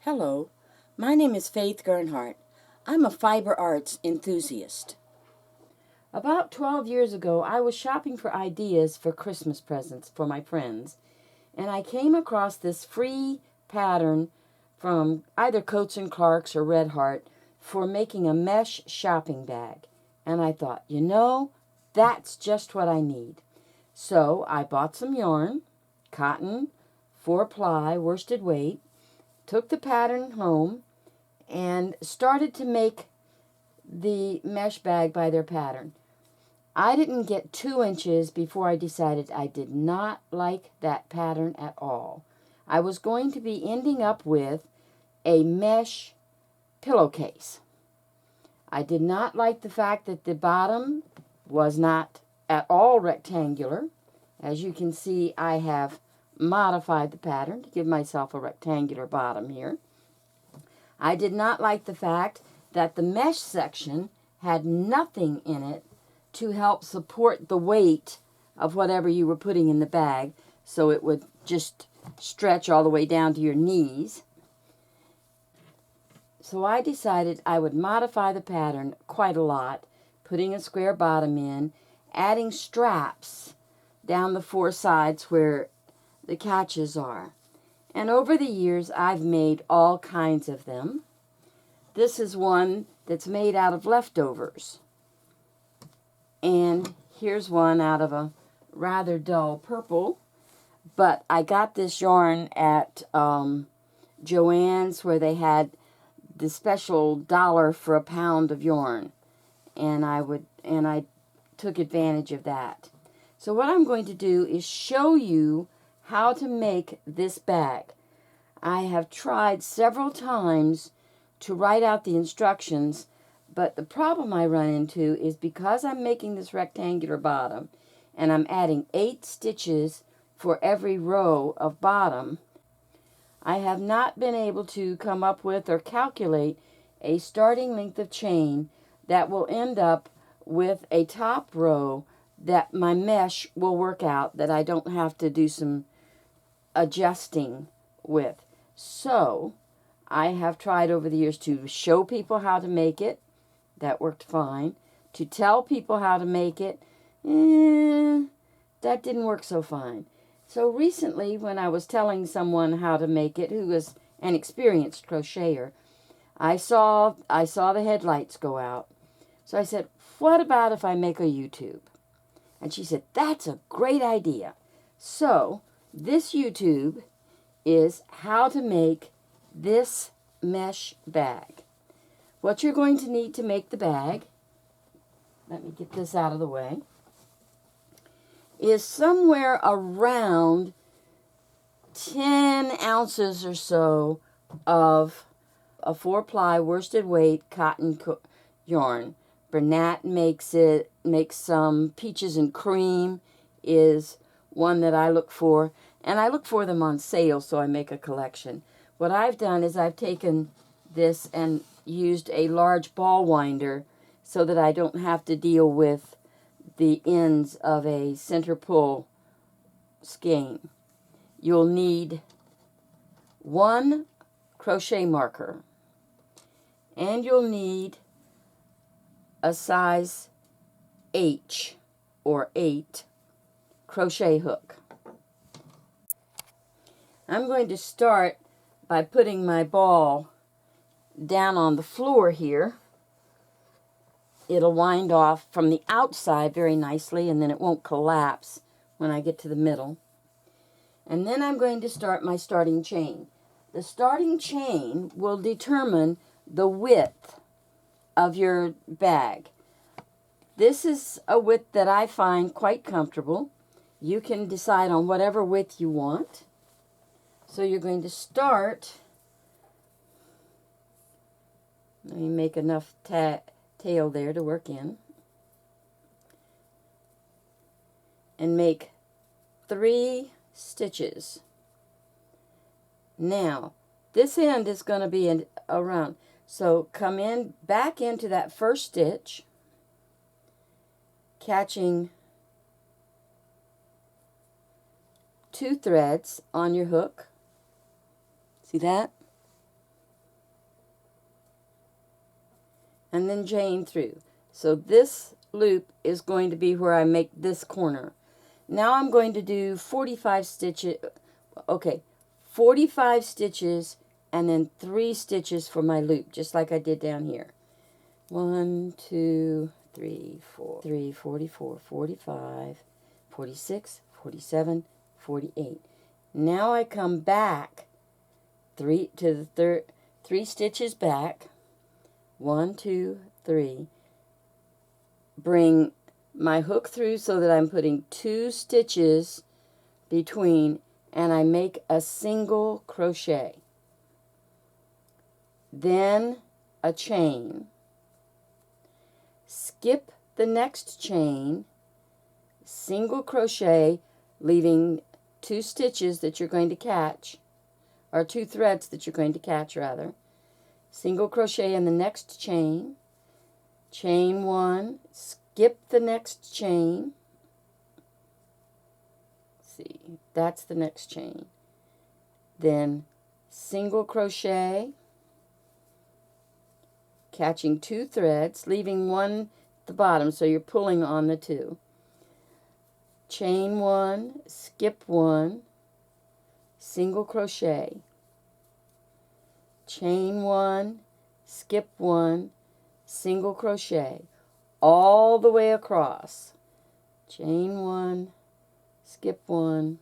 Hello, my name is Faith Gernhardt. I'm a fiber arts enthusiast. About 12 years ago, I was shopping for ideas for Christmas presents for my friends, and I came across this free pattern from either Coats and Clark's or Red Heart for making a mesh shopping bag. And I thought, that's just what I need. So I bought some yarn, cotton, 4-ply, worsted weight, took the pattern home, and started to make the mesh bag by their pattern. I didn't get 2 inches before I decided I did not like that pattern at all. I was going to be ending up with a mesh pillowcase. I did not like the fact that the bottom was not at all rectangular. As you can see, I have modified the pattern to give myself a rectangular bottom here. I did not like the fact that the mesh section had nothing in it to help support the weight of whatever you were putting in the bag, so it would just stretch all the way down to your knees. So I decided I would modify the pattern quite a lot, putting a square bottom in, adding straps down the 4 sides where the catches are. And over the years, I've made all kinds of them. This is one that's made out of leftovers. And here's one out of a rather dull purple. But I got this yarn at Joann's, where they had the special $1 for a pound of yarn. And I took advantage of that. So what I'm going to do is show you how to make this bag. I have tried several times to write out the instructions, but the problem I run into is because I'm making this rectangular bottom and I'm adding 8 stitches for every row of bottom, I have not been able to come up with or calculate a starting length of chain that will end up with a top row that my mesh will work out, that I don't have to do some adjusting with. So I have tried over the years to show people how to make it. That worked fine. To tell people how to make it, that didn't work so fine. So recently, when I was telling someone how to make it, who was an experienced crocheter, I saw the headlights go out. So I said, what about if I make a YouTube? And she said, that's a great idea. So this YouTube is how to make this mesh bag. What you're going to need to make the bag, let me get this out of the way, is somewhere around 10 ounces or so of a 4-ply worsted weight cotton yarn. Bernat makes some peaches and cream is one that I look for, and I look for them on sale, so I make a collection. What I've done is I've taken this and used a large ball winder so that I don't have to deal with the ends of a center pull skein. You'll need 1 crochet marker, and you'll need a size H or 8 crochet hook. I'm going to start by putting my ball down on the floor here. It'll wind off from the outside very nicely, and then it won't collapse when I get to the middle. And then I'm going to start my starting chain. The starting chain will determine the width of your bag. This is a width that I find quite comfortable. You can decide on whatever width you want. So you're going to start, let me make enough tail there to work in, and make 3 stitches. Now, this end is going to be around, so come in, back into that first stitch, catching 2 threads on your hook. See that? and then chain through. So this loop is going to be where I make this corner. Now I'm going to do 45 stitches, okay, 45 stitches and then 3 stitches for my loop, just like I did down here. 1, 2, 3, 4, 44, 45, 46, 47, 48. Now I come back 3 stitches back. 1, 2, 3. Bring my hook through so that I'm putting 2 stitches between, and I make a single crochet. Then a chain. Skip the next chain, single crochet, leaving 2 stitches that you're going to catch, or 2 threads that you're going to catch rather. Single crochet in the next chain, chain 1, skip the next chain. See, that's the next chain. Then single crochet, catching 2 threads, leaving 1 at the bottom, so you're pulling on the 2. Chain 1, skip 1, single crochet. Chain 1, skip 1, single crochet, all the way across. Chain 1, skip 1.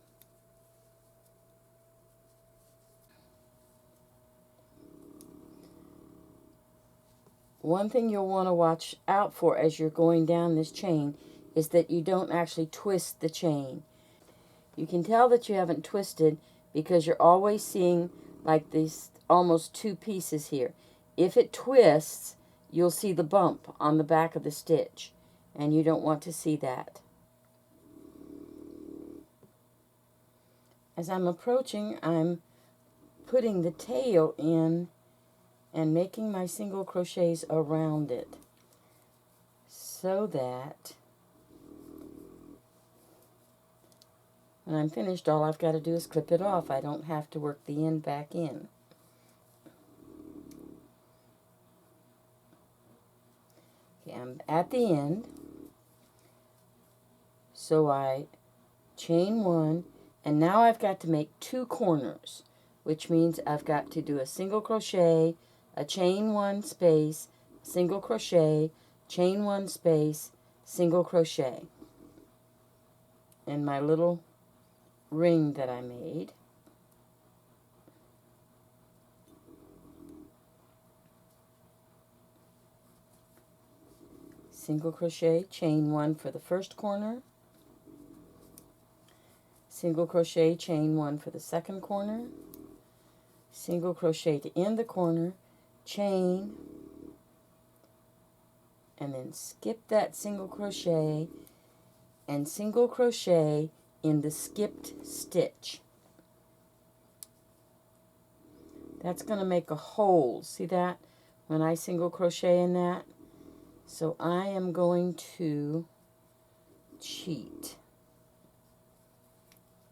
One thing you'll want to watch out for as you're going down this chain is that you don't actually twist the chain. You can tell that you haven't twisted because you're always seeing like these almost 2 pieces here. If it twists, you'll see the bump on the back of the stitch, and you don't want to see that. As I'm approaching, I'm putting the tail in and making my single crochets around it so that when I'm finished, all I've got to do is clip it off. I don't have to work the end back in. Okay, I'm at the end, so I chain 1, and now I've got to make 2 corners, which means I've got to do a single crochet, a chain 1 space, single crochet, chain 1 space, single crochet in my little ring that I made. Single crochet, chain 1 for the first corner, single crochet, chain 1 for the second corner, single crochet to end the corner, chain, and then skip that single crochet and single crochet in the skipped stitch. That's going to make a hole. See that? When I single crochet in that? So I am going to cheat.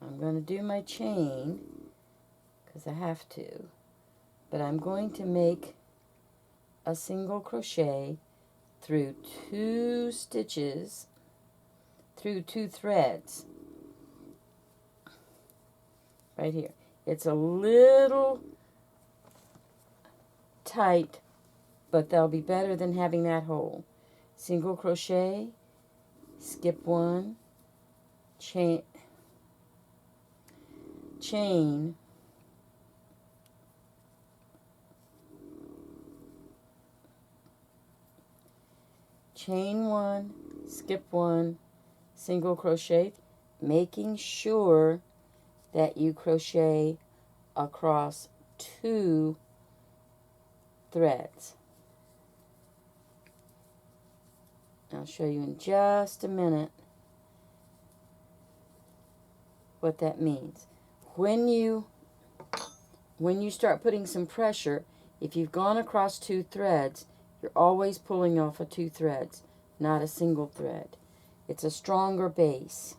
I'm going to do my chain because I have to, but I'm going to make a single crochet through 2 stitches, through 2 threads right here. It's a little tight, but they'll be better than having that hole. Single crochet, skip 1, chain, chain, chain 1, skip 1, single crochet, making sure that you crochet across 2 threads. I'll show you in just a minute what that means. When you start putting some pressure, if you've gone across 2 threads, you're always pulling off of 2 threads, not a single thread. It's a stronger base.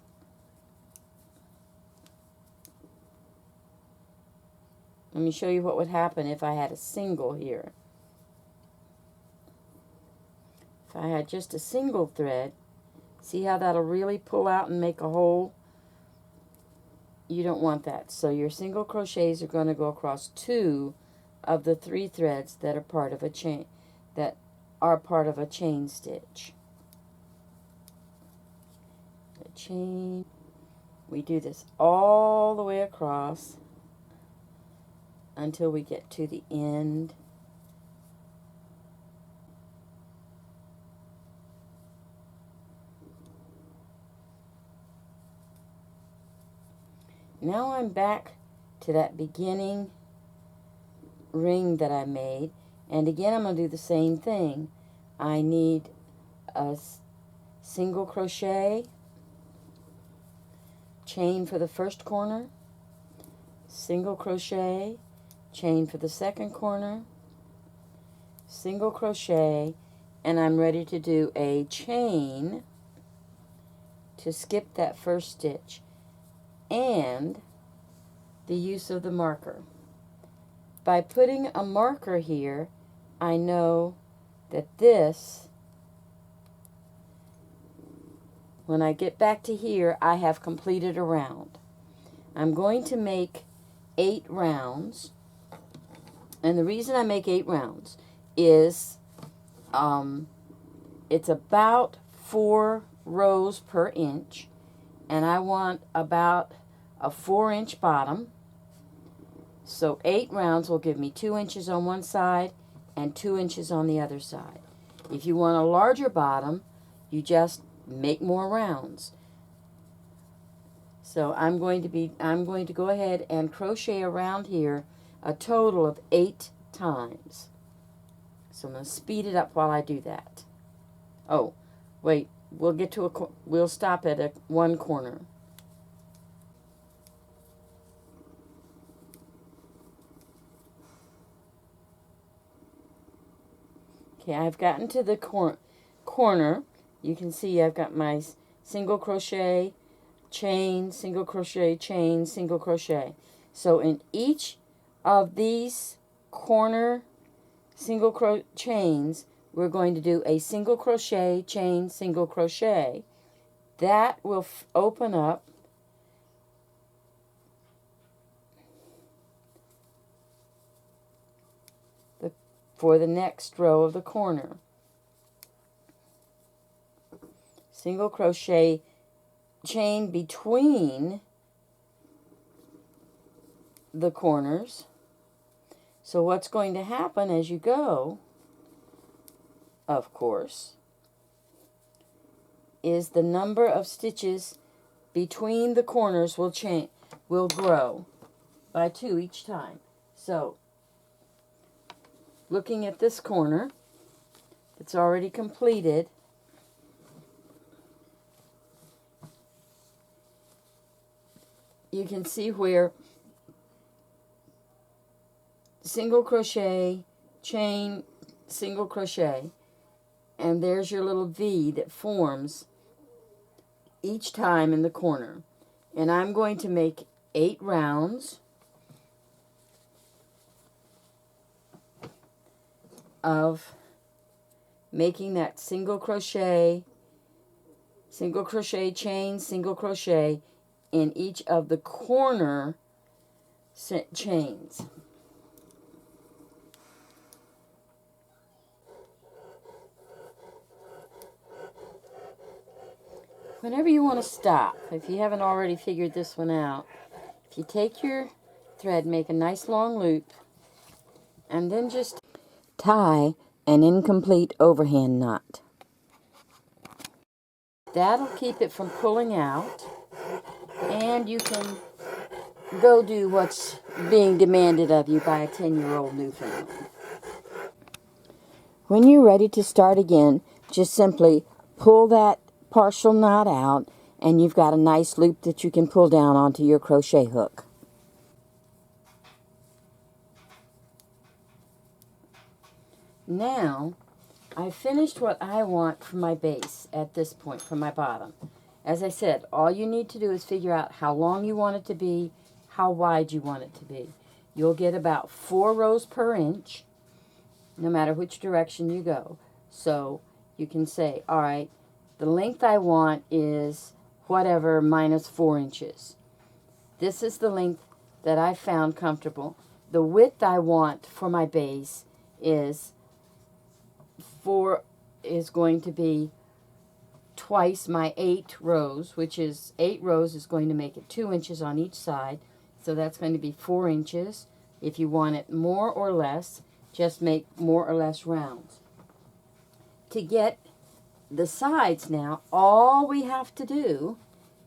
Let me show you what would happen if I had a single here. If I had just a single thread, see how that'll really pull out and make a hole? You don't want that. So your single crochets are going to go across 2 of the 3 threads that are part of a chain, stitch. The chain. We do this all the way across until we get to the end. Now I'm back to that beginning ring that I made, and again I'm going to do the same thing. I need a single crochet, chain for the first corner, single crochet, chain for the second corner, single crochet, and I'm ready to do a chain to skip that first stitch, and the use of the marker. By putting a marker here, I know that this, when I get back to here, I have completed a round. I'm going to make 8 rounds, and the reason I make 8 rounds is it's about 4 rows per inch, and I want about a 4-inch bottom. So 8 rounds will give me 2 inches on one side and 2 inches on the other side. If you want a larger bottom, you just make more rounds. So I'm going to go ahead and crochet around here a total of 8 times. So I'm going to speed it up while I do that. Oh, wait, we'll stop at one corner. Okay, I've gotten to the corner. You can see I've got my single crochet, chain, single crochet, chain, single crochet. So in each of these corner single chains, we're going to do a single crochet, chain, single crochet. That will open up for the next row of the corner. Single crochet, chain between the corners. So what's going to happen as you go, of course, is the number of stitches between the corners will grow by 2 each time. So looking at this corner, it's already completed. You can see where single crochet, chain, single crochet, and there's your little V that forms each time in the corner. And I'm going to make 8 rounds of making that single crochet, chain, single crochet in each of the corner chains. Whenever you want to stop, if you haven't already figured this one out, if you take your thread, make a nice long loop, and then just tie an incomplete overhand knot. That'll keep it from pulling out, and you can go do what's being demanded of you by a 10-year-old Newfoundland. When you're ready to start again, just simply pull that partial knot out, and you've got a nice loop that you can pull down onto your crochet hook. Now, I've finished what I want for my base at this point, for my bottom. As I said, all you need to do is figure out how long you want it to be, how wide you want it to be. You'll get about 4 rows per inch, no matter which direction you go. So you can say, all right, the length I want is whatever minus 4 inches. This is the length that I found comfortable. The width I want for my base is going to be twice my 8 rows, which is 8 rows is going to make it 2 inches on each side. So that's going to be 4 inches. If you want it more or less, just make more or less rounds. To get the sides now, all we have to do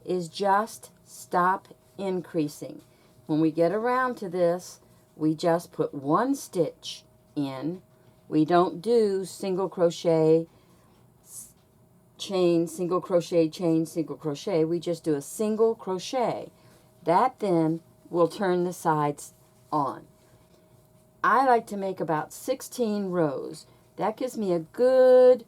is just stop increasing. When we get around to this, we just put 1 stitch in. We don't do single crochet, chain, single crochet, chain, single crochet. We just do a single crochet. That then will turn the sides on. I like to make about 16 rows. That gives me a good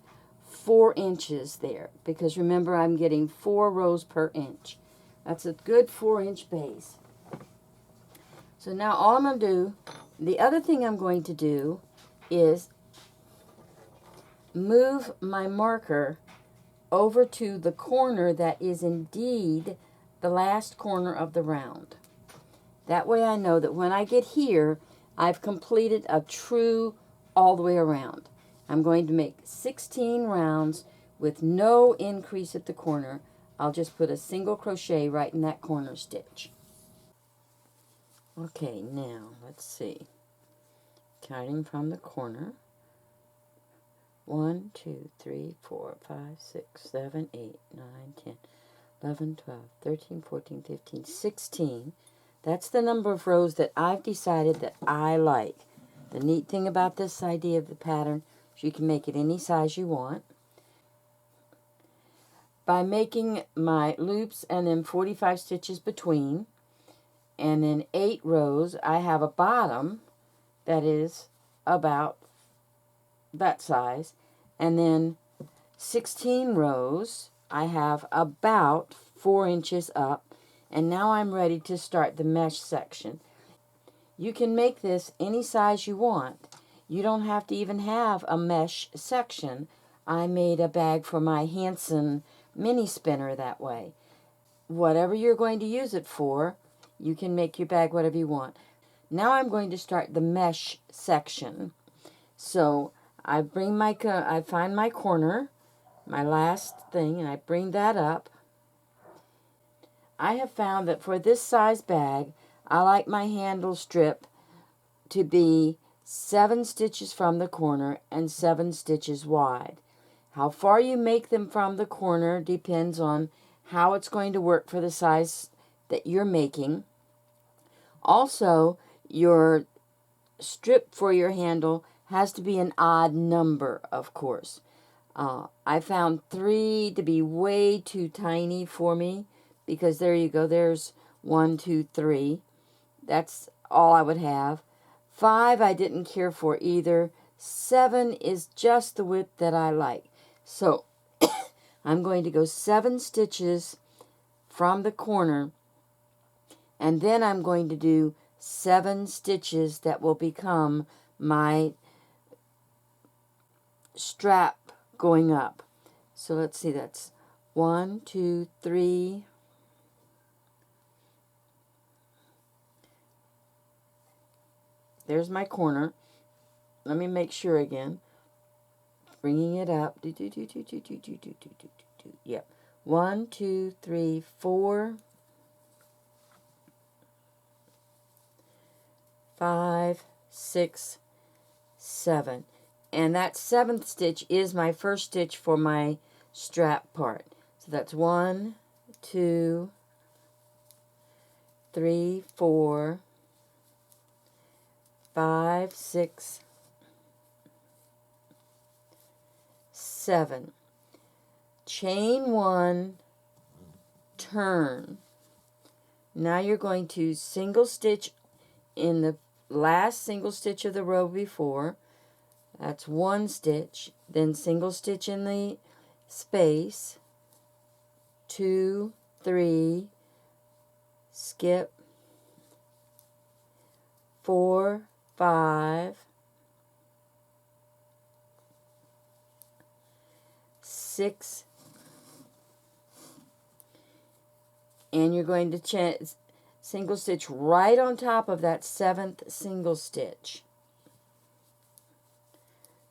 4 inches there, because remember, I'm getting 4 rows per inch. That's a good 4-inch base. So now all I'm going to do, the other thing I'm going to do is move my marker over to the corner that is indeed the last corner of the round. That way I know that when I get here, I've completed a true all the way around. I'm going to make 16 rounds with no increase at the corner. I'll just put a single crochet right in that corner stitch. Okay, now let's see. Counting from the corner. 1, 2, 3, 4, 5, 6, 7, 8, 9, 10, 11, 12, 13, 14, 15, 16. That's the number of rows that I've decided that I like. The neat thing about this idea of the pattern is you can make it any size you want. By making my loops and then 45 stitches between, and then 8 rows, I have a bottom that is about that size, and then 16 rows, I have about 4 inches up, and now I'm ready to start the mesh section. You can make this any size you want. You don't have to even have a mesh section. I made a bag for my Hanson mini spinner that way. Whatever you're going to use it for, you can make your bag whatever you want. Now I'm going to start the mesh section. So I find my corner, my last thing, and I bring that up. I have found that for this size bag, I like my handle strip to be 7 stitches from the corner and 7 stitches wide. How far you make them from the corner depends on how it's going to work for the size that you're making. Also, your strip for your handle has to be an odd number, of course. I found 3 to be way too tiny for me, because there you go, there's 1, 2, 3. That's all I would have. 5 I didn't care for either. 7 is just the width that I like. So I'm going to go 7 stitches from the corner, and then I'm going to do 7 stitches that will become my strap going up. So let's see, that's 1, 2, 3, there's my corner. Let me make sure again. Bringing it up. Yep. 1, 2, 3, 4, 5, 6, 7. And that 7th stitch is my first stitch for my strap part. So that's 1, 2, 3, 4, 5, 6, 7. Chain 1, turn. Now you're going to single stitch in the last single stitch of the row before. That's 1 stitch. Then single stitch in the space. 2, 3, skip, 4, 5, 6, and you're going to single stitch right on top of that 7th single stitch.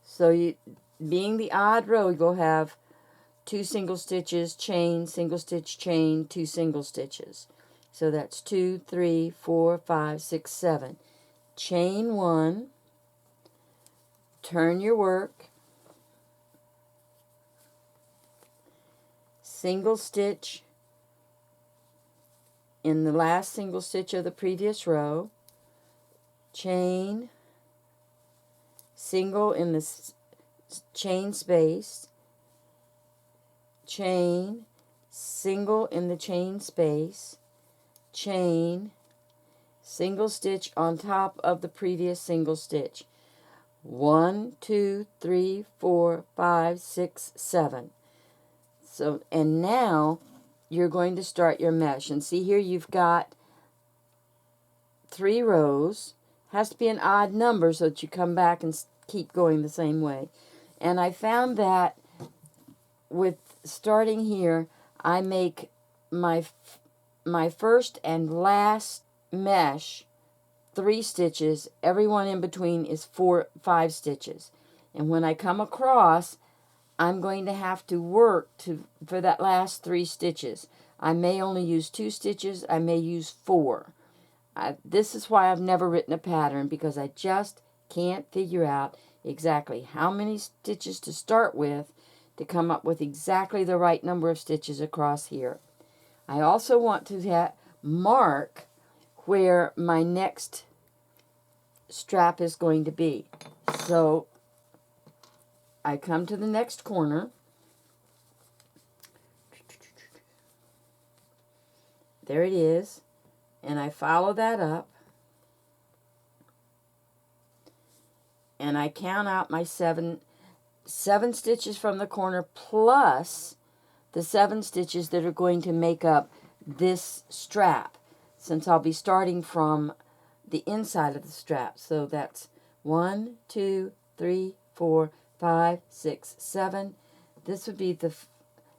So being the odd row, you'll have 2 single stitches, chain, single stitch, chain, 2 single stitches. So that's 2, 3, 4, 5, 6, 7. Chain 1, turn your work, single stitch in the last single stitch of the previous row, chain, single in the chain space, chain, single in the chain space, chain, single stitch on top of the previous single stitch. 1, 2, 3, 4, 5, 6, 7. So, and now you're going to start your mesh. And see here you've got 3 rows. Has to be an odd number so that you come back and keep going the same way. And I found that with starting here, I make my first and last mesh 3 stitches. Every one in between is 5 stitches. And when I come across, I'm going to have to work for that last 3 stitches. I may only use 2 stitches. I may use 4. This is why I've never written a pattern, because I just can't figure out exactly how many stitches to start with to come up with exactly the right number of stitches across here. I also want to mark where my next strap is going to be. So I come to the next corner. There it is. And I follow that up. And I count out my 7 stitches from the corner plus the 7 stitches that are going to make up this strap, since I'll be starting from the inside of the strap. So that's 1, 2, 3, 4, 5, 6, 7. This would be the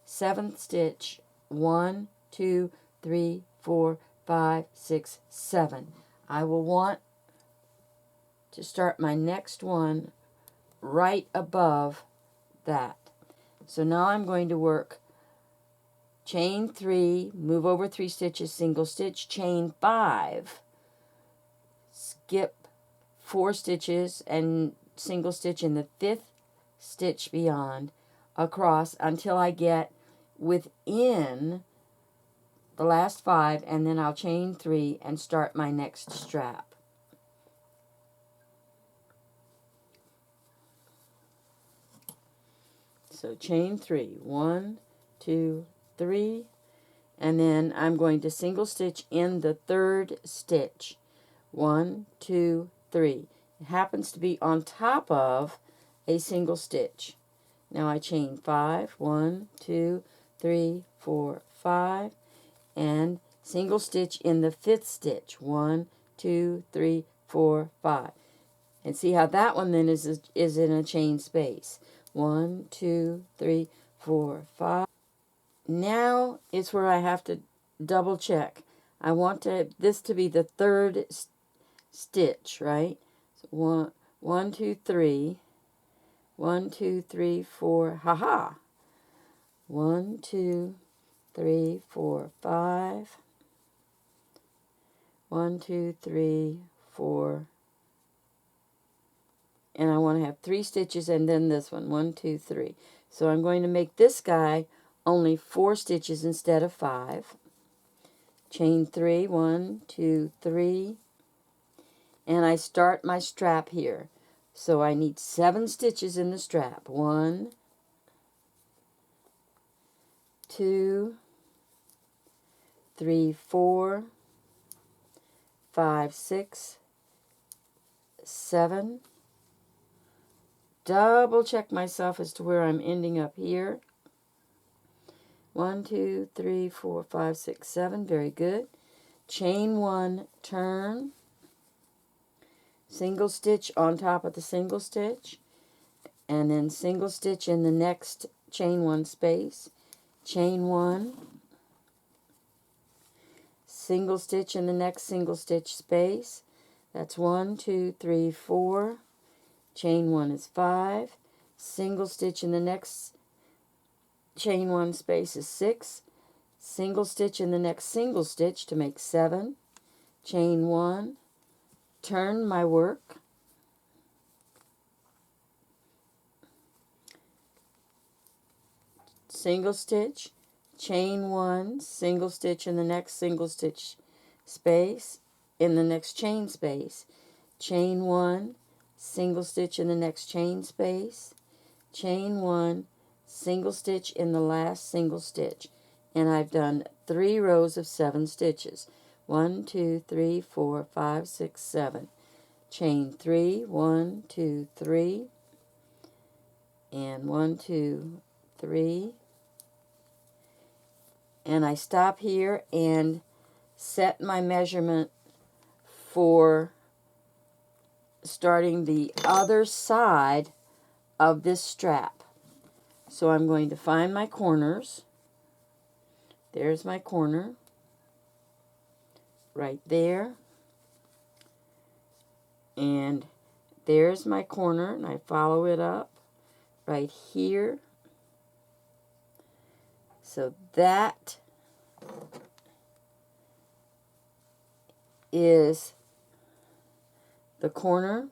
7th stitch. 1, 2, 3, 4, 5, 6, 7. I will want to start my next one right above that. So now I'm going to work chain 3, move over 3 stitches, single stitch, chain 5, skip 4 stitches and single stitch in the 5th stitch beyond across until I get within the last 5, and then I'll chain 3 and start my next strap. So chain 3, 1, 2, 3, and then I'm going to single stitch in the 3rd stitch. 1, 2, 3. It happens to be on top of a single stitch. Now I chain 5, 1, 2, 3, 4, 5, and single stitch in the 5th stitch. 1, 2, 3, 4, 5. And see how that one then is in a chain space. 1, 2, 3, 4, 5. Now it's where I have to double check. I want this to be the 3rd stitch, right? So 1, 2, 3. 1, 2, 3, 4. Haha. 1, 2, 3, 4, 5. 1, 2, 3, 4. And I want to have 3 stitches and then this one. 1, 2, 3. So I'm going to make this guy only 4 stitches instead of 5. Chain 3, 1, 2, 3. And I start my strap here. So I need 7 stitches in the strap. 1, 2, 3, 4, 5, 6, 7. Double check myself as to where I'm ending up here. 1, 2, 3, 4, 5, 6, 7. Very good. Chain 1, turn. Single stitch on top of the single stitch. And then single stitch in the next chain 1 space, chain 1, single stitch in the next single stitch space. That's 1, 2, 3, 4. Chain 1 is 5. Single stitch in the next chain 1 space is 6. Single stitch in the next single stitch to make 7. Chain 1. Turn my work. Single stitch, chain 1, single stitch in the next single stitch space, in the next chain space, chain 1, single stitch in the next chain space, chain 1, single stitch in the last single stitch. And I've done 3 rows of 7 stitches. 1, 2, 3, 4, 5, 6, 7. Chain 3, 1, 2, 3, and 1, 2, 3. And I stop here and set my measurement for starting the other side of this strap. So I'm going to find my corners. There's my corner right there, and there's my corner, and I follow it up right here. So that is the corner.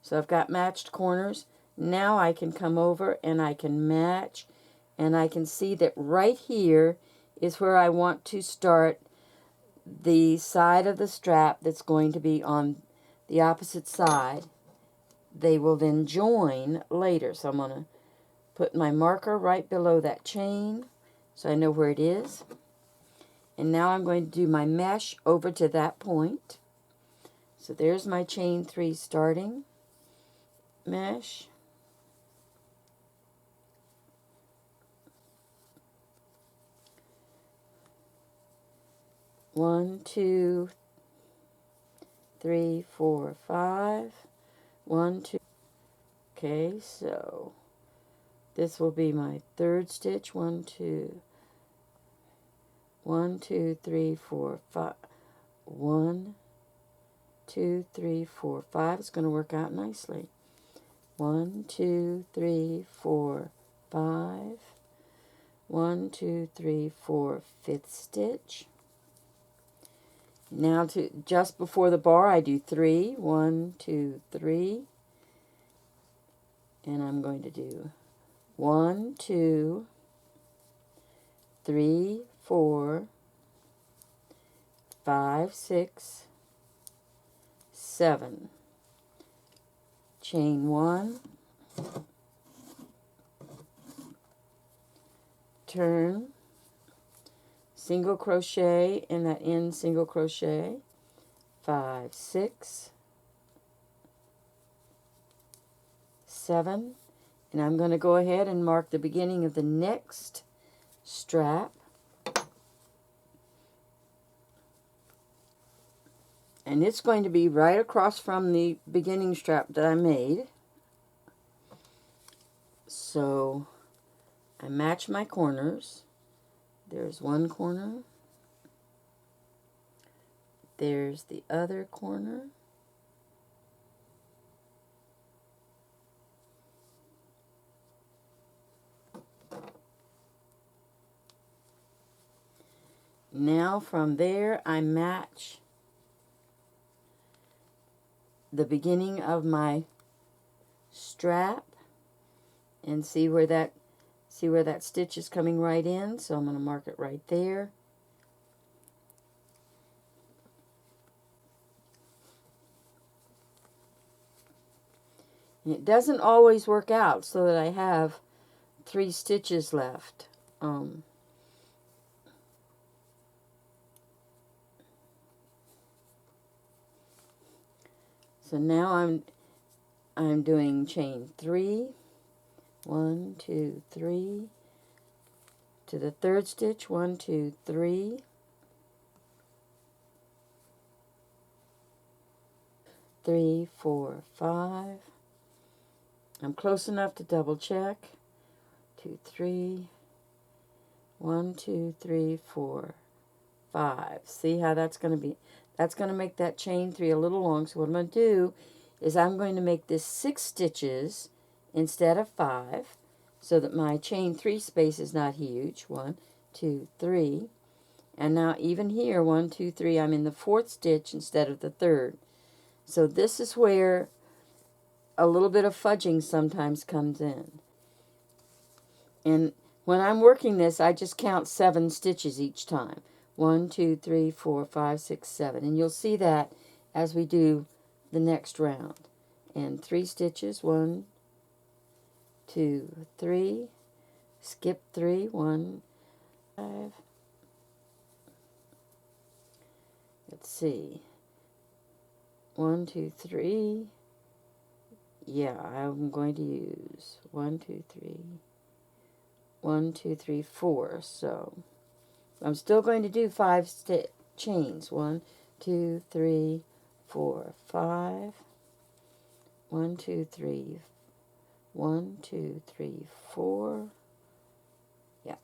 So I've got matched corners. Now I can come over and I can match, and I can see that right here is where I want to start the side of the strap that's going to be on the opposite side. They will then join later. So I'm going to put my marker right below that chain so I know where it is. And now I'm going to do my mesh over to that point. So there's my chain 3 starting mesh. One, 2, 3, 4, 5. 1, 2. Okay, so this will be my third stitch. 1, 2. 1, 2, 3, 4, 5. 1, 2, 3, 4, 5. It's going to work out nicely. 1, 2, 3, 4, 5. 1, 2, 3, 4, fifth stitch. Now to just before the bar I do 3. 1, 2, 3. And I'm going to do 1, 2, 3, 4, 5, 6, 7. Chain 1. Turn. Single crochet in that end single crochet. 5, 6, 7. And I'm going to go ahead and mark the beginning of the next strap. And it's going to be right across from the beginning strap that I made. So I match my corners. There's one corner. There's the other corner. Now from there I match the beginning of my strap and see where that stitch is coming right in. So I'm going to mark it right there. And it doesn't always work out so that I have 3 stitches left. So now I'm doing chain 3. 1, 2, 3. To the third stitch, 1, 2, 3. 3, 4, 5. I'm close enough to double check. 2, 3, 1, 2, 3, 4, 5. See how that's going to be? That's going to make that chain 3 a little long. So what I'm going to do is I'm going to make this 6 stitches instead of 5, so that my chain 3 space is not huge. 1, 2, 3. And now even here, 1, 2, 3, I'm in the 4th stitch instead of the 3rd. So this is where a little bit of fudging sometimes comes in. And when I'm working this, I just count 7 stitches each time. 1, 2, 3, 4, 5, 6, 7. And you'll see that as we do the next round. And 3 stitches, 1, 2, 3, skip 3, 1, 5. Let's see. 1, 2, 3. Yeah, I'm going to use 1, 2, 3. 1, 2, 3, 4. So I'm still going to do 5 chains. 1, 2, 3, 4, 5. 1, 2, 3. 1, 2, 3, 4. Yeah.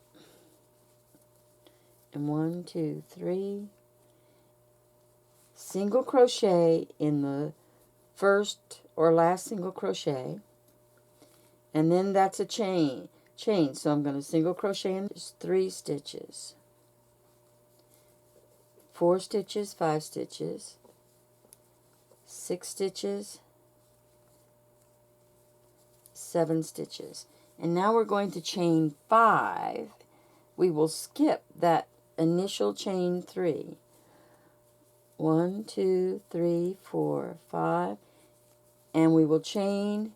And 1, 2, 3. Single crochet in the first or last single crochet, and then that's a chain. So I'm going to single crochet in 3 stitches, 4 stitches, 5 stitches, 6 stitches, 7 stitches. And now we're going to chain 5. We will skip that initial chain 3. 1, 2, 3, 4, 5, and we will chain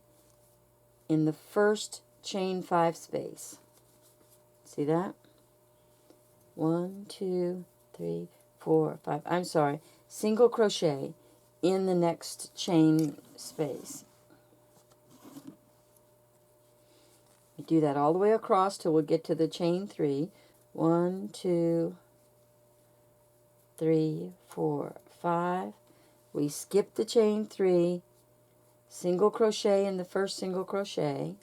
in the first chain 5 space. See that? 1, 2, 3, 4, 5. I'm sorry, single crochet in the next chain space. We do that all the way across till we get to the chain 3. 1, 2, 3, 4, 5. We skip the chain 3, single crochet in the first single crochet.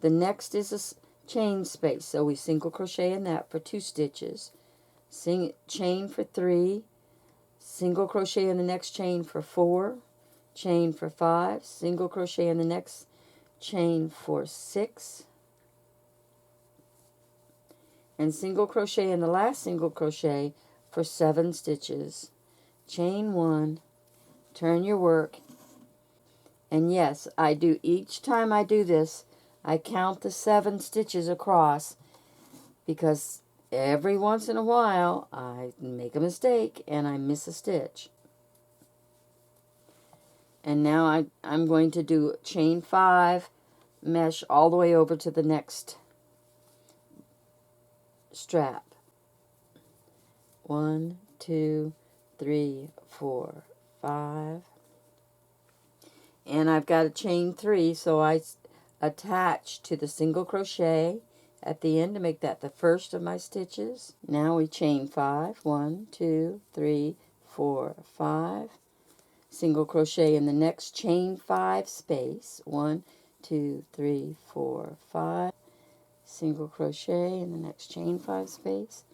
The next is a chain space, so we single crochet in that for 2 stitches. Chain for 3, single crochet in the next chain for 4, chain for 5, single crochet in the next chain for 6, and single crochet in the last single crochet for 7 stitches. Chain 1, turn your work, and yes, I do, each time I do this, I count the 7 stitches across, because every once in a while I make a mistake and I miss a stitch. And now I'm going to do chain 5 mesh all the way over to the next strap. 1, 2, 3, 4, 5. And I've got a chain 3, so I attach to the single crochet at the end to make that the first of my stitches. Now we chain 5. 1, 2, 3, 4, 5. Single crochet in the next chain 5 space. 1, 2, 3, 4, 5. Single crochet in the next chain 5 space.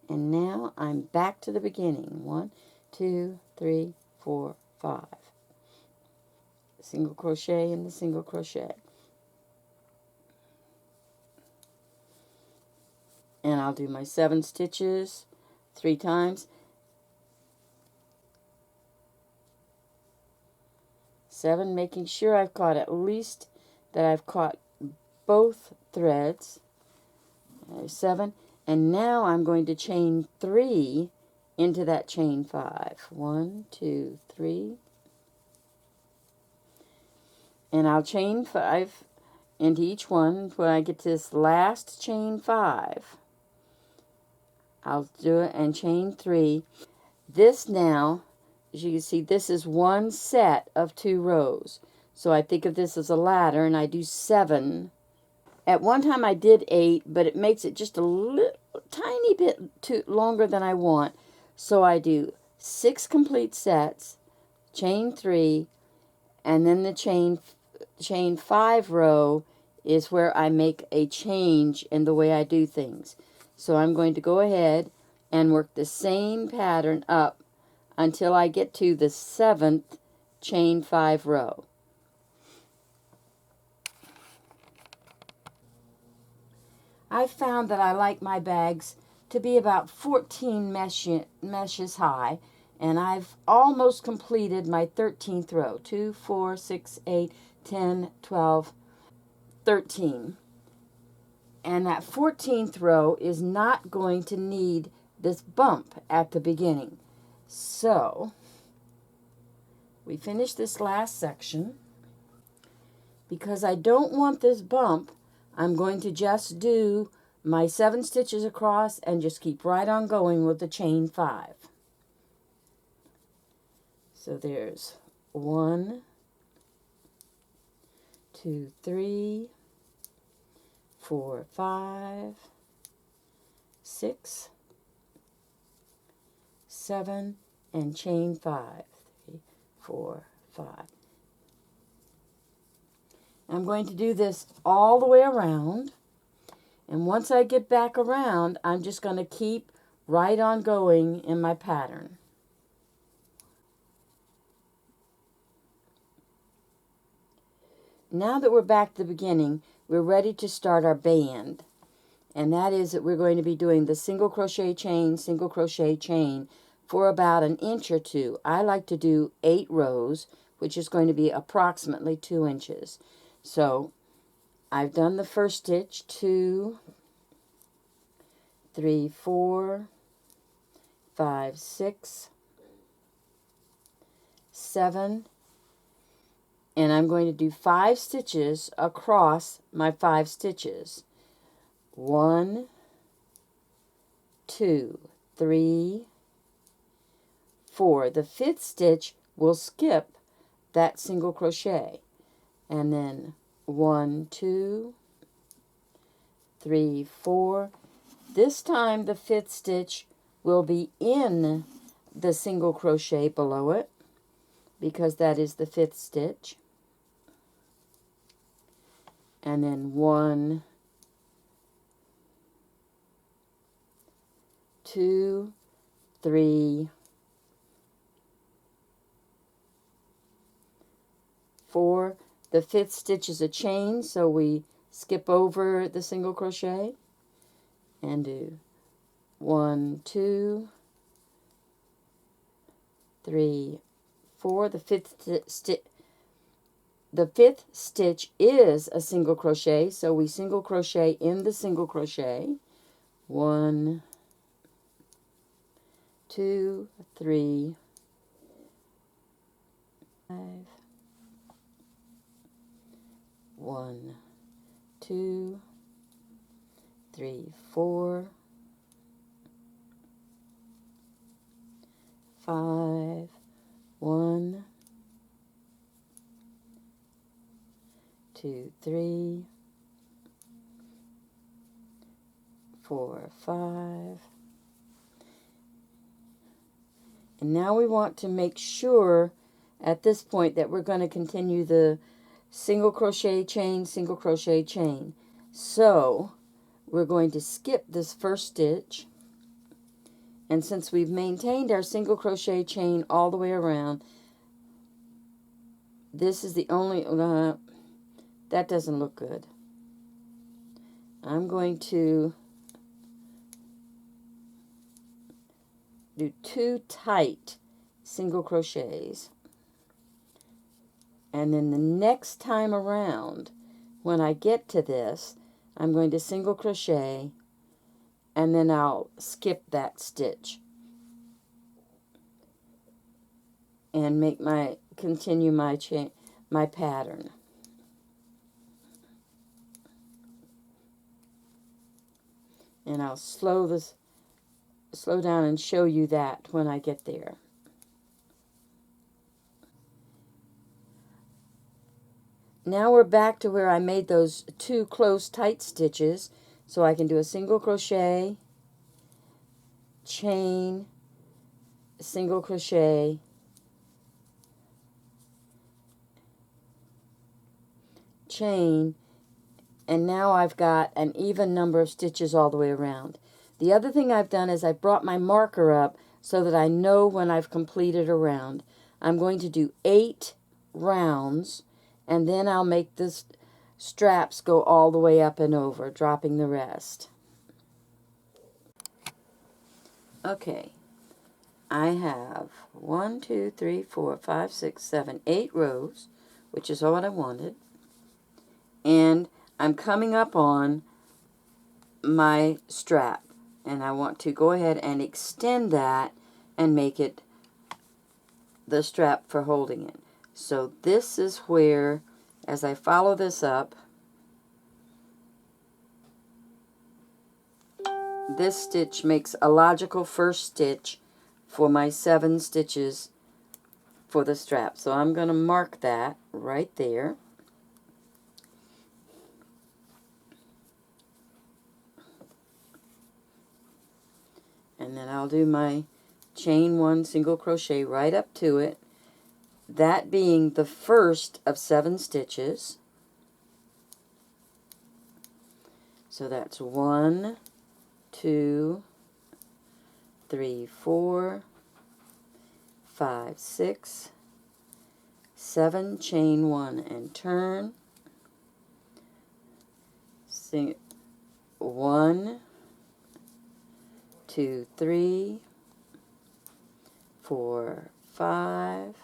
And now I'm back to the beginning. 1, 2, 3, 4, 5. Single crochet in the single crochet. And I'll do my 7 stitches 3 times. 7, making sure I've caught at least that I've caught both threads. There's 7. And now I'm going to chain 3 into that chain 5. 1, 2, 3. And I'll chain 5 into each one when I get to this last chain 5. I'll do it and chain 3. This now, as you can see, this is one set of 2 rows. So I think of this as a ladder, and I do 7. At one time I did 8, but it makes it just a little tiny bit too longer than I want. So I do 6 complete sets, chain 3, and then the chain 5 row is where I make a change in the way I do things. So I'm going to go ahead and work the same pattern up until I get to the 7th chain 5 row. I've found that I like my bags to be about 14 meshes high, and I've almost completed my 13th row. 2, 4, 6, 8, 10, 12, 13. And that 14th row is not going to need this bump at the beginning. So, we finish this last section. Because I don't want this bump, I'm going to just do my 7 stitches across and just keep right on going with the chain 5. So there's 1, 2, 3, 4, 5, 6, 7, and chain 5. 3, 4, 5. I'm going to do this all the way around, and once I get back around, I'm just going to keep right on going in my pattern. Now that we're back to the beginning, we're ready to start our band, and that is that we're going to be doing the single crochet chain for about an inch or two. I like to do 8 rows, which is going to be approximately 2 inches. So I've done the first stitch, 2, 3, 4, 5, 6, 7, and I'm going to do 5 stitches across my 5 stitches. 1, 2, 3, 4. The 5th stitch will skip that single crochet. And then 1, 2, 3, 4. This time the 5th stitch will be in the single crochet below it, because that is the 5th stitch. And then 1, 2, 3, 4. The 5th stitch is a chain, so we skip over the single crochet and do 1, 2, 3, 4. The 5th stitch is a single crochet, so we single crochet in the single crochet. 1, 2, 3, 5. 1, 2, 3, 4, 5, 1, 2, 3, 4, 5. And now we want to make sure at this point that we're going to continue the single crochet chain, single crochet chain. So we're going to skip this first stitch, and since we've maintained our single crochet chain all the way around, this is the only that doesn't look good. I'm going to do 2 tight single crochets. And then the next time around, when I get to this, I'm going to single crochet, and then I'll skip that stitch and make continue my pattern. And I'll slow down and show you that when I get there. Now we're back to where I made those 2 close tight stitches, so I can do a single crochet, chain, single crochet, chain, And now I've got an even number of stitches all the way around. The other thing I've done is I brought my marker up so that I know when I've completed a round. I'm going to do 8 rounds, and then I'll make the straps go all the way up and over, dropping the rest. Okay, I have 1, 2, 3, 4, 5, 6, 7, 8 rows, which is what I wanted. And I'm coming up on my strap, and I want to go ahead and extend that and make it the strap for holding it. So this is where, as I follow this up, this stitch makes a logical first stitch for my 7 stitches for the strap. So I'm going to mark that right there. And then I'll do my chain 1 single crochet right up to it, that being the first of 7 stitches. So that's 1, 2, 3, 4, 5, 6, 7, chain 1 and turn. 1, 2, 3, 4, 5,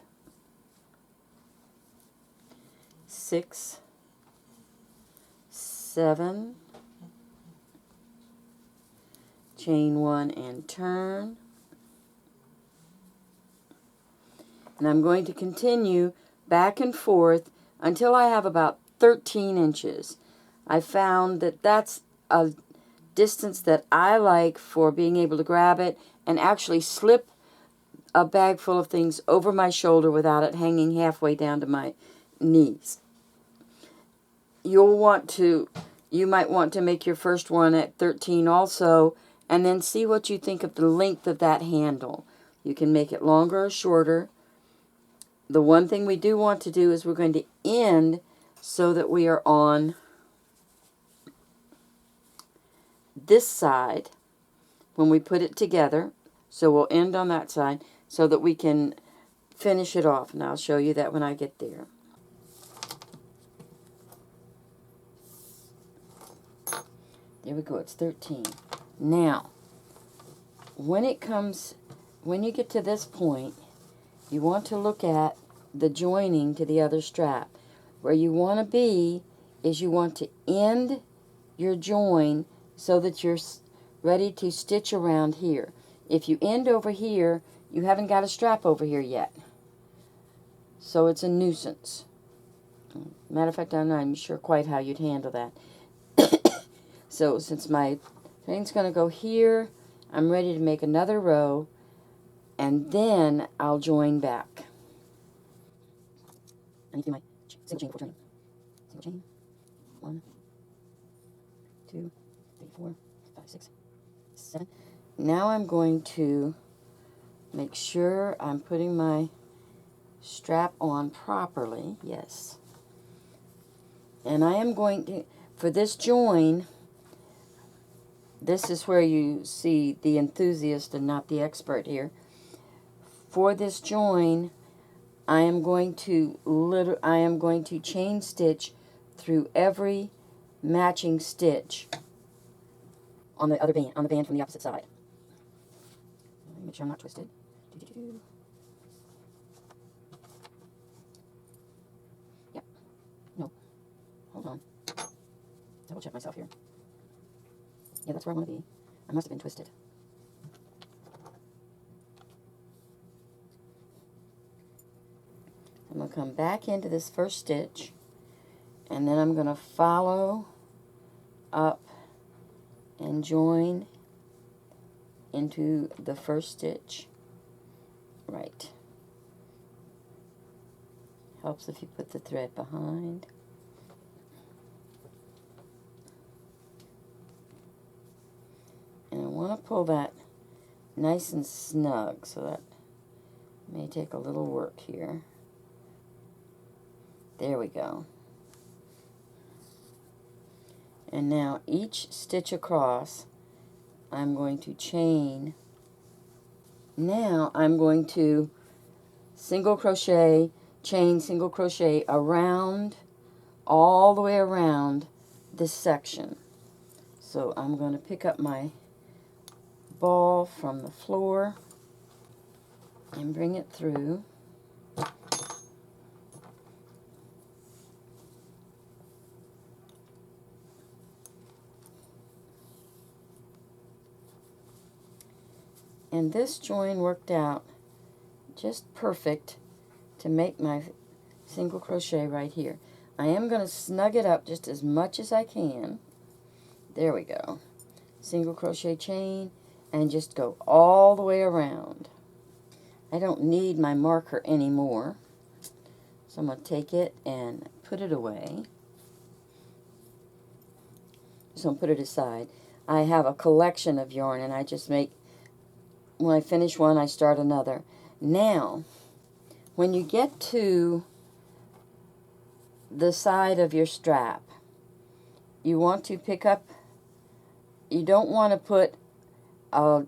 6, 7, chain 1 and turn. And I'm going to continue back and forth until I have about 13 inches. I found that that's a distance that I like for being able to grab it and actually slip a bag full of things over my shoulder without it hanging halfway down to my knees. You might want to make your first one at 13 also, and then see what you think of the length of that handle. You can make it longer or shorter. The one thing we do want to do is we're going to end so that we are on this side when we put it together. So we'll end on that side so that we can finish it off. And I'll show you that when I get there. There we go, it's 13. Now, when you get to this point, you want to look at the joining to the other strap. Where you want to be is you want to end your join so that you're ready to stitch around here. If you end over here, you haven't got a strap over here yet. So it's a nuisance. Matter of fact, I'm not even sure quite how you'd handle that. So since my thing's going to go here, I'm ready to make another row, and then I'll join back. I need to do my single chain before joining. Single chain. 1, 2, 3, 4, 5, 6, 7. Now I'm going to make sure I'm putting my strap on properly. Yes. And I am going to, for this join, this is where you see the enthusiast and not the expert here. For this join, I am going to chain stitch through every matching stitch on the other band, on the band from the opposite side. Make sure I'm not twisted. Yep. No. Hold on. Double check myself here. Yeah, that's where I want to be. I must have been twisted. I'm going to come back into this first stitch, and then I'm going to follow up and join into the first stitch. Right. Helps if you put the thread behind. And I want to pull that nice and snug, so that may take a little work here. There we go. And now each stitch across, I'm going to chain. Now I'm going to single crochet, chain, single crochet around, all the way around this section. So I'm going to pick up my ball from the floor and bring it through. And this join worked out just perfect to make my single crochet right here. I am going to snug it up just as much as I can. There we go. Single crochet chain and just go all the way around. I don't need my marker anymore, so I'm going to take it and put it away. Just going to put it aside. I have a collection of yarn, and I just make, when I finish one, I start another. Now, when you get to the side of your strap, you want to pick up, you don't want to put a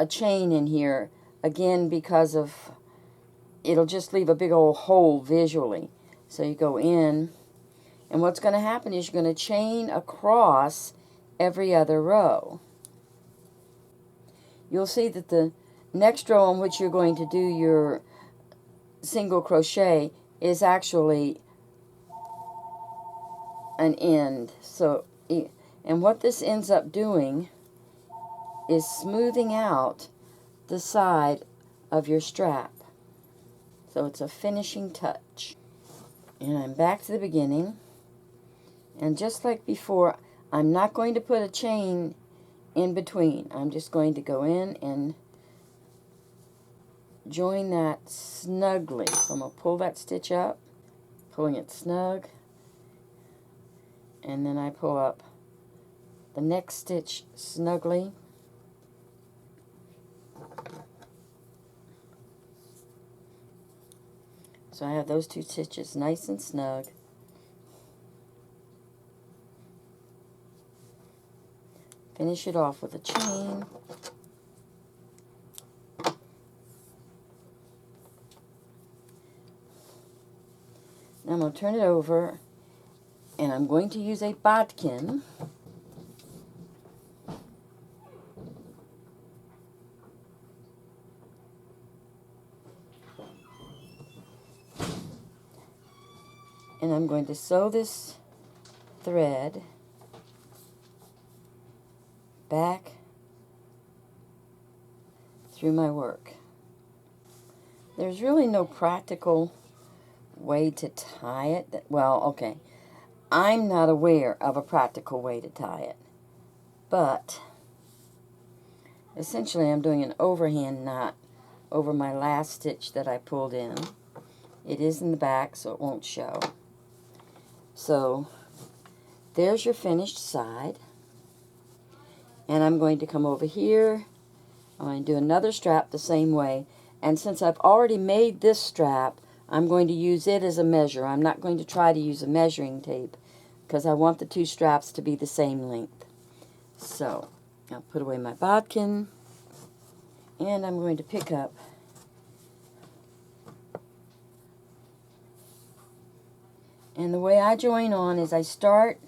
chain in here, again, because of, it'll just leave a big old hole visually. So you go in, and what's going to happen is you're going to chain across every other row. You'll see that the next row on which you're going to do your single crochet is actually an end. So, and what this ends up doing is smoothing out the side of your strap. So it's a finishing touch. And I'm back to the beginning. And just like before, I'm not going to put a chain in between. I'm just going to go in and join that snugly. So I'm going to pull that stitch up, pulling it snug, and then I pull up the next stitch snugly. So I have those two stitches nice and snug. Finish it off with a chain. Now I'm going to turn it over, and I'm going to use a bodkin. And I'm going to sew this thread back through my work. There's really no practical way to tie it. Well, okay, I'm not aware of a practical way to tie it, but essentially I'm doing an overhand knot over my last stitch that I pulled in. It is in the back, so it won't show. So there's your finished side. And I'm going to come over here. I'm going to do another strap the same way. And since I've already made this strap, I'm going to use it as a measure. I'm not going to try to use a measuring tape because I want the two straps to be the same length. So I'll put away my bodkin, and I'm going to pick up and the way I join on is I start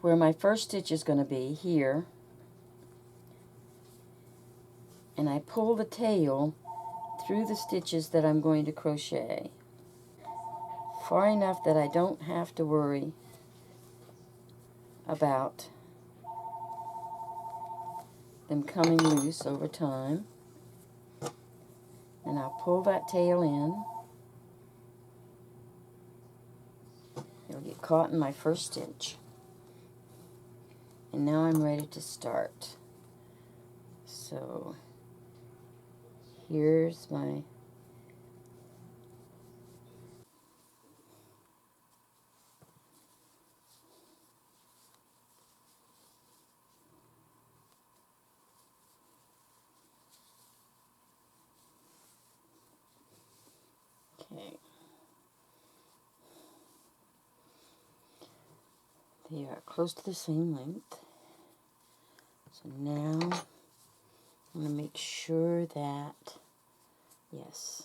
where my first stitch is going to be, here, and I pull the tail through the stitches that I'm going to crochet, far enough that I don't have to worry about them coming loose over time. And I'll pull that tail in. It'll get caught in my first stitch. And now I'm ready to start. So here's my okay. They are close to the same length. So now I'm going to make sure that, yes,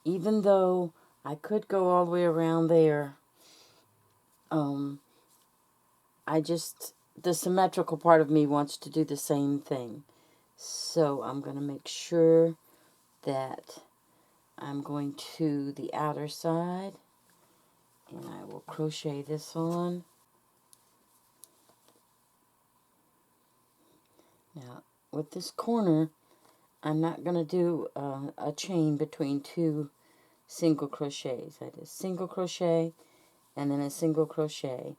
even though I could go all the way around there, the symmetrical part of me wants to do the same thing. So I'm going to make sure that I'm going to the outer side, and I will crochet this on. Now, with this corner, I'm not going to do a chain between two single crochets. I did a single crochet and then a single crochet.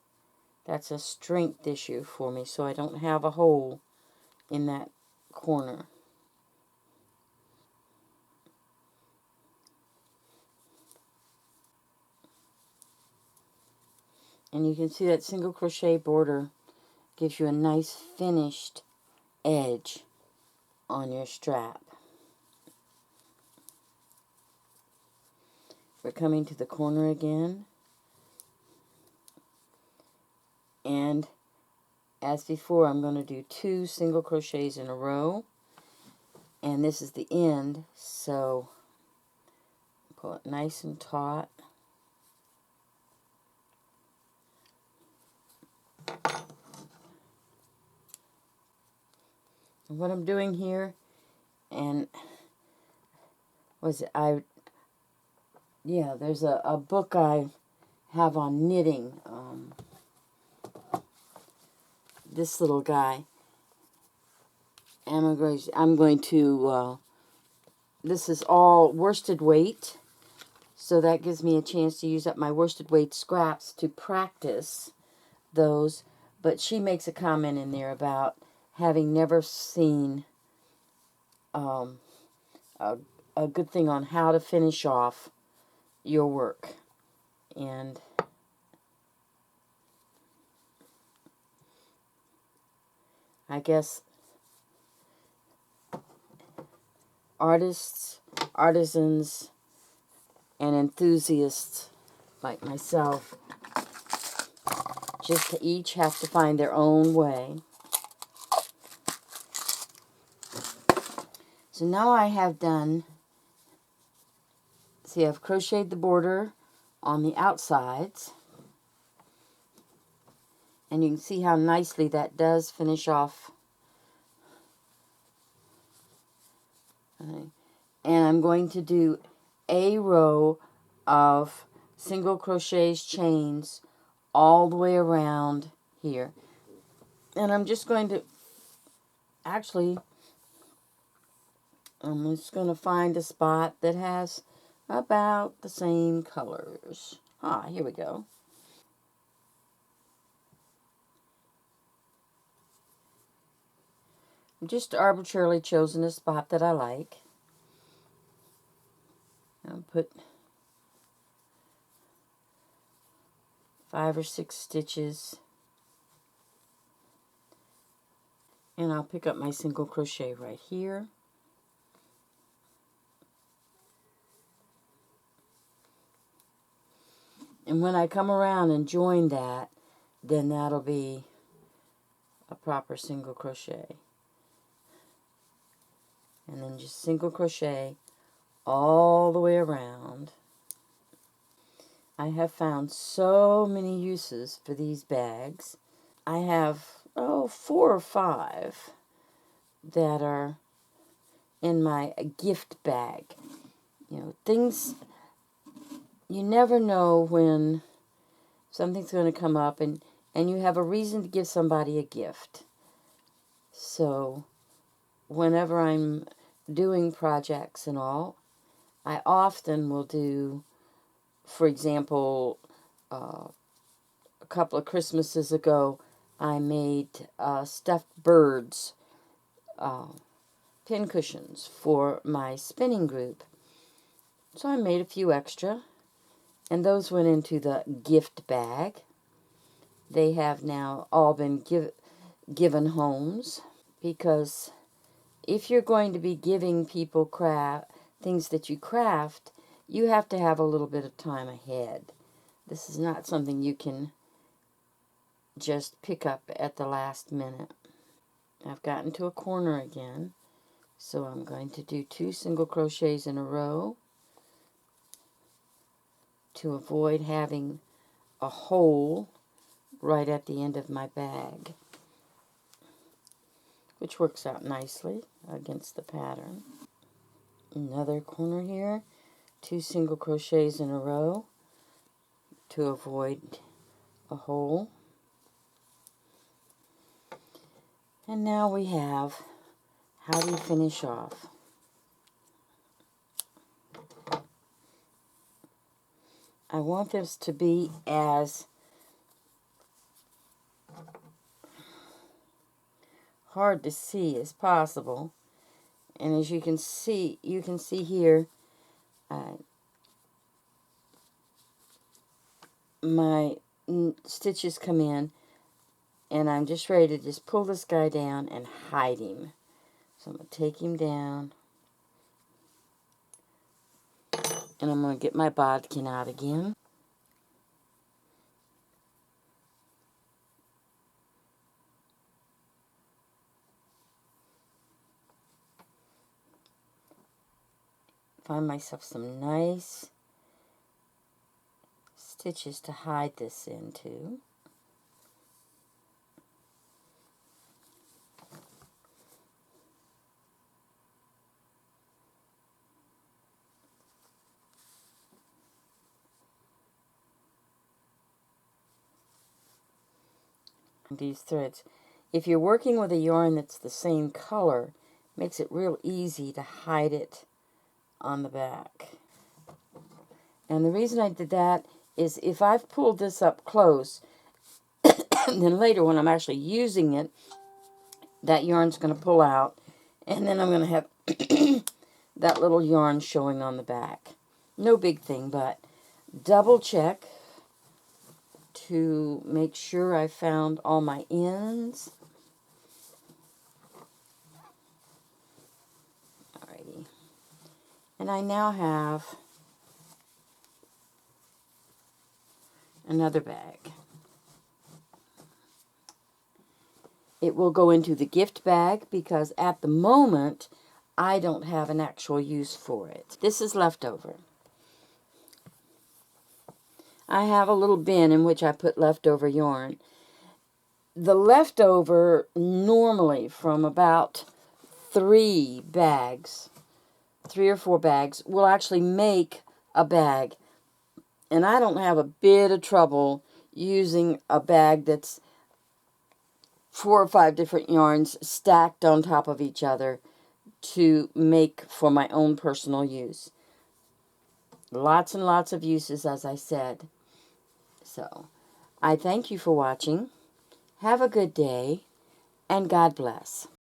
That's a strength issue for me, so I don't have a hole in that corner. And you can see that single crochet border gives you a nice finished edge on your strap. We're coming to the corner again, and as before, I'm going to do 2 single crochets in a row, and this is the end, so pull it nice and taut. And what I'm doing here, and there's a book I have on knitting, this little guy, and I'm going to this is all worsted weight, so that gives me a chance to use up my worsted weight scraps to practice those. But she makes a comment in there about having never seen a good thing on how to finish off your work. And I guess artists, artisans, and enthusiasts like myself just each have to find their own way. So now I have done, see, I've crocheted the border on the outsides, and you can see how nicely that does finish off. And I'm going to do a row of single crochets, chains, all the way around here. And I'm just going to, actually, I'm just going to find a spot that has about the same colors. Here we go. I've just arbitrarily chosen a spot that I like. I'll put 5 or 6 stitches, and I'll pick up my single crochet right here. And when I come around and join that, then that'll be a proper single crochet. And then just single crochet all the way around. I have found so many uses for these bags. I have, 4 or 5 that are in my gift bag. You know, things, you never know when something's going to come up, and you have a reason to give somebody a gift. So whenever I'm doing projects and all, I often will do, for example, a couple of Christmases ago, I made stuffed birds pin cushions for my spinning group. So I made a few extra, and those went into the gift bag. They have now all been given homes, because if you're going to be giving people things that you craft, you have to have a little bit of time ahead. This is not something you can just pick up at the last minute. I've gotten to a corner again, so I'm going to do 2 single crochets in a row to avoid having a hole right at the end of my bag, which works out nicely against the pattern. Another corner here, 2 single crochets in a row to avoid a hole. And now we have, how do you finish off? I want this to be as hard to see as possible. And as you can see here, my stitches come in, and I'm just ready to just pull this guy down and hide him. So I'm going to take him down, and I'm going to get my bodkin out again. Find myself some nice stitches to hide this into. These threads. If you're working with a yarn that's the same color, it makes it real easy to hide it on the back. And the reason I did that is if I've pulled this up close, and then later when I'm actually using it, that yarn's going to pull out, and then I'm going to have that little yarn showing on the back. No big thing, but double check to make sure I found all my ends. Alrighty. And I now have another bag. It will go into the gift bag because at the moment I don't have an actual use for it. This is leftover. I have a little bin in which I put leftover yarn. The leftover normally from about 3 or 4 bags will actually make a bag. And I don't have a bit of trouble using a bag that's 4 or 5 different yarns stacked on top of each other to make for my own personal use. Lots and lots of uses, as I said. So, I thank you for watching. Have a good day, and God bless.